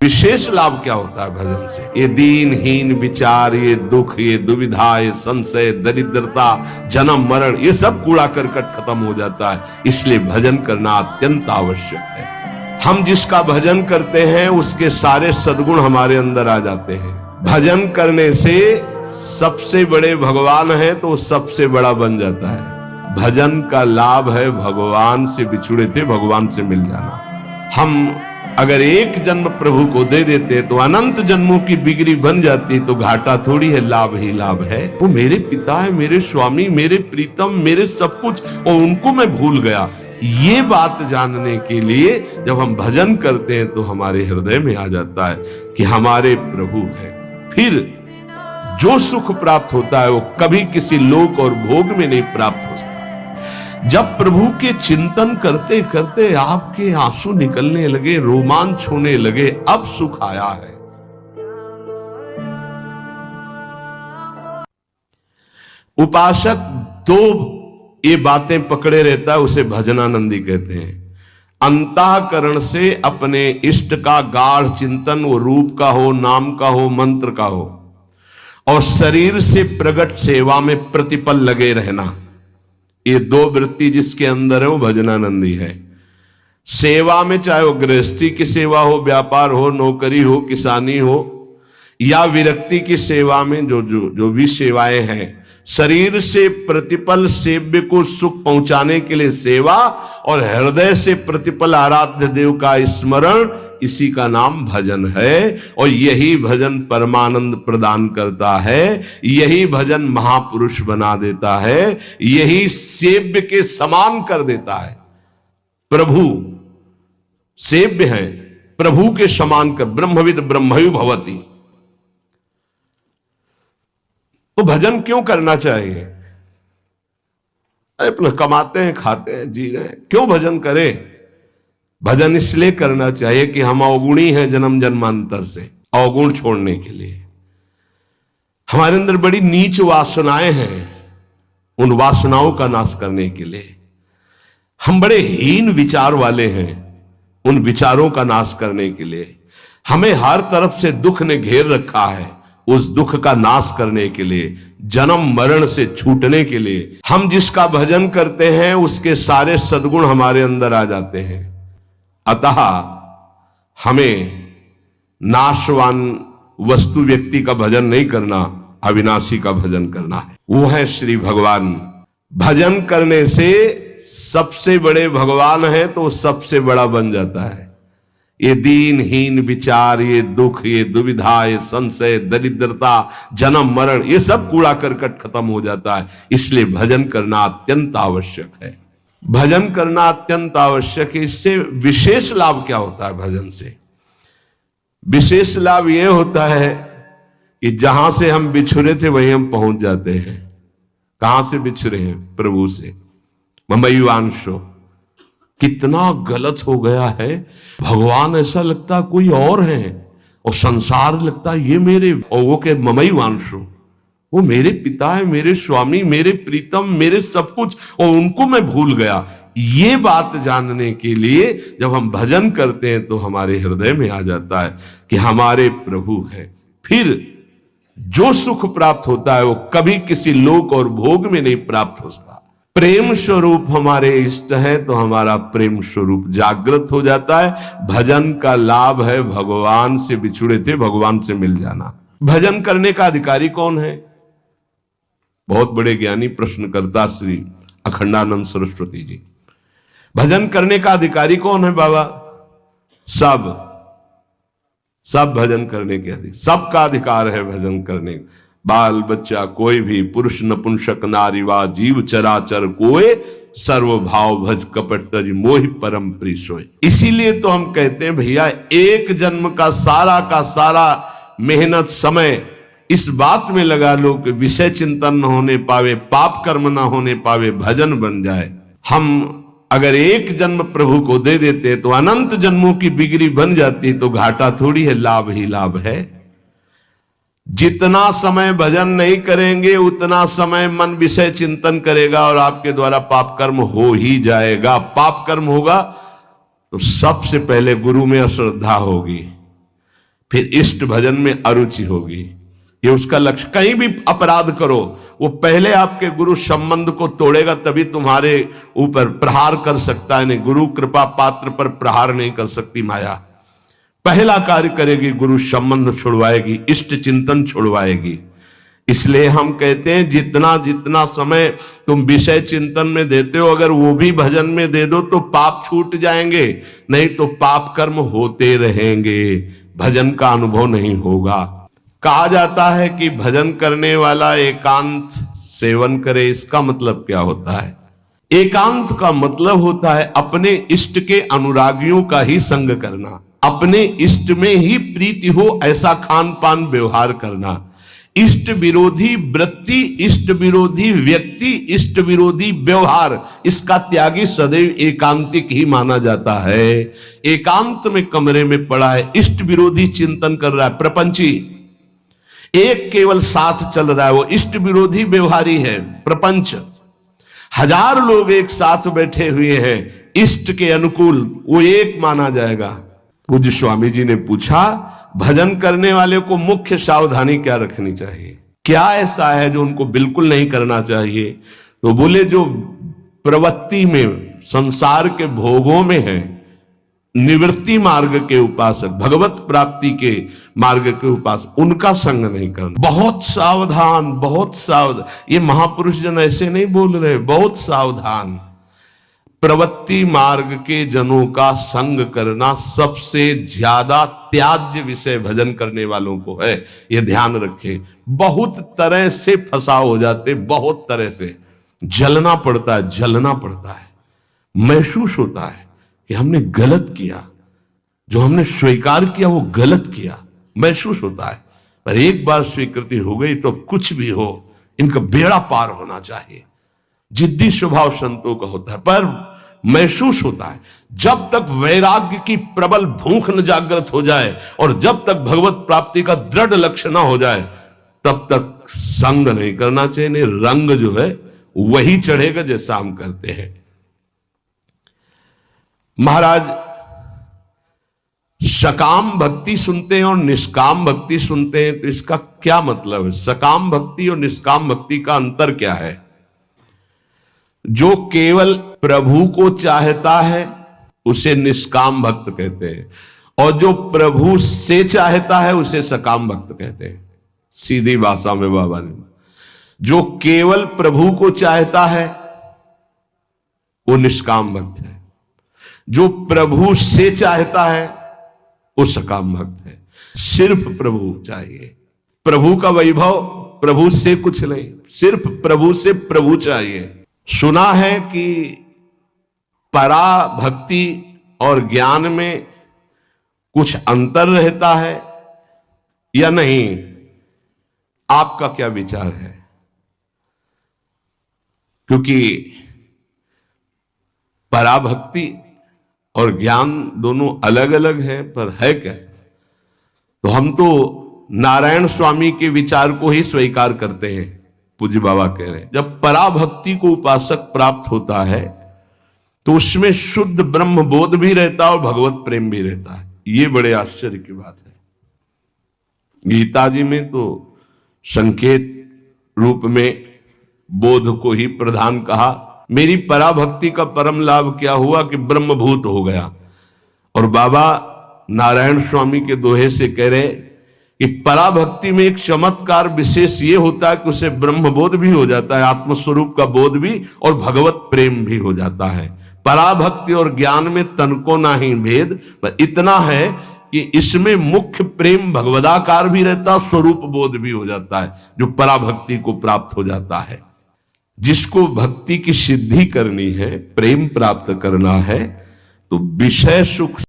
विशेष लाभ क्या होता है भजन से? ये दीनहीन विचार, ये दुख, ये दुविधा, ये संशय, दरिद्रता, जन्म मरण, ये सब कूड़ा करकट खत्म हो जाता है। इसलिए भजन करना अत्यंत आवश्यक है। हम जिसका भजन करते हैं उसके सारे सद्गुण हमारे अंदर आ जाते हैं। भजन करने से सबसे बड़े भगवान है तो सबसे बड़ा बन जाता है। भजन का लाभ है भगवान से बिछुड़े थे भगवान से मिल जाना। हम अगर एक जन्म प्रभु को दे देते तो अनंत जन्मों की बिगड़ी बन जाती, तो घाटा थोड़ी है, लाभ ही लाभ है। वो मेरे पिता है, मेरे स्वामी, मेरे प्रीतम, मेरे सब कुछ, और उनको मैं भूल गया। ये बात जानने के लिए जब हम भजन करते हैं तो हमारे हृदय में आ जाता है कि हमारे प्रभु है। फिर जो सुख प्राप्त होता है वो कभी किसी लोक और भोग में नहीं प्राप्त हो सकता। जब प्रभु के चिंतन करते करते आपके आंसू निकलने लगे, रोमांच होने लगे, अब सुख आया है। उपासक दो ये बातें पकड़े रहता है, उसे भजनानंदी कहते हैं। अंतःकरण से अपने इष्ट का गाढ़ चिंतन, वो रूप का हो, नाम का हो, मंत्र का हो, और शरीर से प्रकट सेवा में प्रतिपल लगे रहना। ये दो वृत्ति जिसके अंदर है वो भजनानंदी है। सेवा में, चाहे वो गृहस्थी की सेवा हो, व्यापार हो, नौकरी हो, किसानी हो, या विरक्ति की सेवा में, जो भी सेवाएं हैं, शरीर से प्रतिपल सेव्य को सुख पहुंचाने के लिए सेवा, और हृदय से प्रतिपल आराध्य देव का स्मरण, इसी का नाम भजन है। और यही भजन परमानंद प्रदान करता है, यही भजन महापुरुष बना देता है, यही सेव्य के समान कर देता है। प्रभु सेव्य है, प्रभु के समान कर, ब्रह्मविद ब्रह्मयु भवति। तो भजन क्यों करना चाहिए? अरे कमाते हैं, खाते हैं, जी रहे हैं, क्यों भजन करें? भजन इसलिए करना चाहिए कि हम अवगुणी हैं जन्म जन्मांतर से, अवगुण छोड़ने के लिए। हमारे अंदर बड़ी नीच वासनाएं हैं, उन वासनाओं का नाश करने के लिए। हम बड़े हीन विचार वाले हैं, उन विचारों का नाश करने के लिए। हमें हर तरफ से दुख ने घेर रखा है, उस दुख का नाश करने के लिए, जन्म मरण से छूटने के लिए। हम जिसका भजन करते हैं उसके सारे सद्गुण हमारे अंदर आ जाते हैं। अतः हमें नाशवान वस्तु व्यक्ति का भजन नहीं करना, अविनाशी का भजन करना है। वो है श्री भगवान। भजन करने से सबसे बड़े भगवान है तो सबसे बड़ा बन जाता है। ये दीनहीन विचार, ये दुख, ये दुविधा, ये संशय, दरिद्रता, जन्म मरण, ये सब कूड़ा करकट खत्म हो जाता है। इसलिए भजन करना अत्यंत आवश्यक है। भजन करना अत्यंत आवश्यक है। इससे विशेष लाभ क्या होता है? भजन से विशेष लाभ यह होता है कि जहां से हम बिछुड़े थे वहीं हम पहुंच जाते हैं। कहां से बिछुड़े हैं? प्रभु से। ममैवांशो, कितना गलत हो गया है। भगवान ऐसा लगता कोई और है, और संसार लगता ये मेरे, और वो के ममैवांशो, वो मेरे पिता है, मेरे स्वामी, मेरे प्रीतम, मेरे सब कुछ, और उनको मैं भूल गया। ये बात जानने के लिए जब हम भजन करते हैं तो हमारे हृदय में आ जाता है कि हमारे प्रभु है। फिर जो सुख प्राप्त होता है वो कभी किसी लोक और भोग में नहीं प्राप्त हो सकता। प्रेम स्वरूप हमारे इष्ट है तो हमारा प्रेम स्वरूप जागृत हो जाता है। भजन का लाभ है भगवान से बिछुड़े थे भगवान से मिल जाना। भजन करने का अधिकारी कौन है? बहुत बड़े ज्ञानी प्रश्नकर्ता श्री अखंडानंद सरस्वती जी। भजन करने का अधिकारी कौन है बाबा? सब भजन करने के अधिकार, सबका अधिकार है भजन करने। बाल बच्चा कोई भी, पुरुष नपुंसक नारी वा जीव चराचर कोय, सर्व भाव भज कपट तज मोहि परम प्रिय सोय। इसीलिए तो हम कहते हैं भैया, एक जन्म का सारा मेहनत समय इस बात में लगा लो कि विषय चिंतन न होने पावे, पाप कर्म न होने पावे, भजन बन जाए। हम अगर एक जन्म प्रभु को दे देते तो अनंत जन्मों की बिगड़ी बन जाती, तो घाटा थोड़ी है, लाभ ही लाभ है। जितना समय भजन नहीं करेंगे उतना समय मन विषय चिंतन करेगा और आपके द्वारा पाप कर्म हो ही जाएगा। पाप कर्म होगा तो सबसे पहले गुरु में अश्रद्धा होगी, फिर इष्ट भजन में अरुचि होगी, ये उसका लक्ष्य। कहीं भी अपराध करो, वो पहले आपके गुरु संबंध को तोड़ेगा, तभी तुम्हारे ऊपर प्रहार कर सकता है। नहीं, गुरु कृपा पात्र पर प्रहार नहीं कर सकती माया। पहला कार्य करेगी, गुरु संबंध छुड़वाएगी, इष्ट चिंतन छुड़वाएगी। इसलिए हम कहते हैं जितना जितना समय तुम विषय चिंतन में देते हो, अगर वो भी भजन में दे दो तो पाप छूट जाएंगे, नहीं तो पाप कर्म होते रहेंगे, भजन का अनुभव नहीं होगा। कहा जाता है कि भजन करने वाला एकांत सेवन करे। इसका मतलब क्या होता है? एकांत का मतलब होता है अपने इष्ट के अनुरागियों का ही संग करना, अपने इष्ट में ही प्रीति हो ऐसा खान पान व्यवहार करना। इष्ट विरोधी वृत्ति, इष्ट विरोधी व्यक्ति, इष्ट विरोधी व्यवहार, इसका त्यागी सदैव एकांतिक ही माना जाता है। एकांत में कमरे में पड़ा है, इष्ट विरोधी चिंतन कर रहा है, प्रपंची एक केवल साथ चल रहा है, वो इष्ट विरोधी व्यवहारी है, प्रपंच। हजार लोग एक साथ बैठे हुए हैं इष्ट के अनुकूल, वो एक माना जाएगा। पूज्य स्वामी जी ने पूछा, भजन करने वाले को मुख्य सावधानी क्या रखनी चाहिए? क्या ऐसा है जो उनको बिल्कुल नहीं करना चाहिए? तो बोले जो प्रवृत्ति में, संसार के भोगों में है, निवृत्ति मार्ग के उपासक, भगवत प्राप्ति के मार्ग के उपासक, उनका संग नहीं करना। बहुत सावधान, बहुत सावधान। ये महापुरुष जन ऐसे नहीं बोल रहे, बहुत सावधान। प्रवृत्ति मार्ग के जनों का संग करना सबसे ज्यादा त्याज्य विषय भजन करने वालों को है, ये ध्यान रखें। बहुत तरह से फंसा हो जाते, बहुत तरह से जलना पड़ता है, जलना पड़ता है, महसूस होता है कि हमने गलत किया, जो हमने स्वीकार किया वो गलत किया, महसूस होता है। पर एक बार स्वीकृति हो गई तो कुछ भी हो, इनका बेड़ा पार होना चाहिए। जिद्दी स्वभाव संतों का होता है, पर महसूस होता है। जब तक वैराग्य की प्रबल भूख न जागृत हो जाए और जब तक भगवत प्राप्ति का दृढ़ लक्ष्य ना हो जाए, तब तक संग नहीं करना चाहिए। नहीं, रंग जो है वही चढ़ेगा जैसा हम करते हैं। महाराज सकाम भक्ति सुनते हैं और निष्काम भक्ति सुनते हैं, तो इसका क्या मतलब है? सकाम भक्ति और निष्काम भक्ति का अंतर क्या है? जो केवल प्रभु को चाहता है उसे निष्काम भक्त कहते हैं, और जो प्रभु से चाहता है उसे सकाम भक्त कहते हैं। सीधी भाषा में बाबा ने, जो केवल प्रभु को चाहता है वो निष्काम भक्त है, जो प्रभु से चाहता है वो सकाम भक्त है। सिर्फ प्रभु चाहिए, प्रभु का वैभव, प्रभु से कुछ नहीं, सिर्फ प्रभु से प्रभु चाहिए। सुना है कि परा भक्ति और ज्ञान में कुछ अंतर रहता है या नहीं? आपका क्या विचार है? क्योंकि पराभक्ति और ज्ञान दोनों अलग अलग है, पर है कैसे? तो हम तो नारायण स्वामी के विचार को ही स्वीकार करते हैं। पूज्य बाबा कह रहे हैं, जब पराभक्ति को उपासक प्राप्त होता है तो उसमें शुद्ध ब्रह्म बोध भी रहता है और भगवत प्रेम भी रहता है। ये बड़े आश्चर्य की बात है। गीता जी में तो संकेत रूप में बोध को ही प्रधान कहा। मेरी पराभक्ति का परम लाभ क्या हुआ कि ब्रह्मभूत हो गया। और बाबा नारायण स्वामी के दोहे से कह रहे कि पराभक्ति में एक चमत्कार विशेष ये होता है कि उसे ब्रह्मबोध भी हो जाता है, आत्मस्वरूप का बोध भी, और भगवत प्रेम भी हो जाता है। पराभक्ति और ज्ञान में तनको ना ही भेद, पर इतना है कि इसमें मुख्य प्रेम भगवदाकार भी रहता, स्वरूप बोध भी हो जाता है, जो पराभक्ति को प्राप्त हो जाता है। जिसको भक्ति की सिद्धि करनी है, प्रेम प्राप्त करना है, तो विषय सुख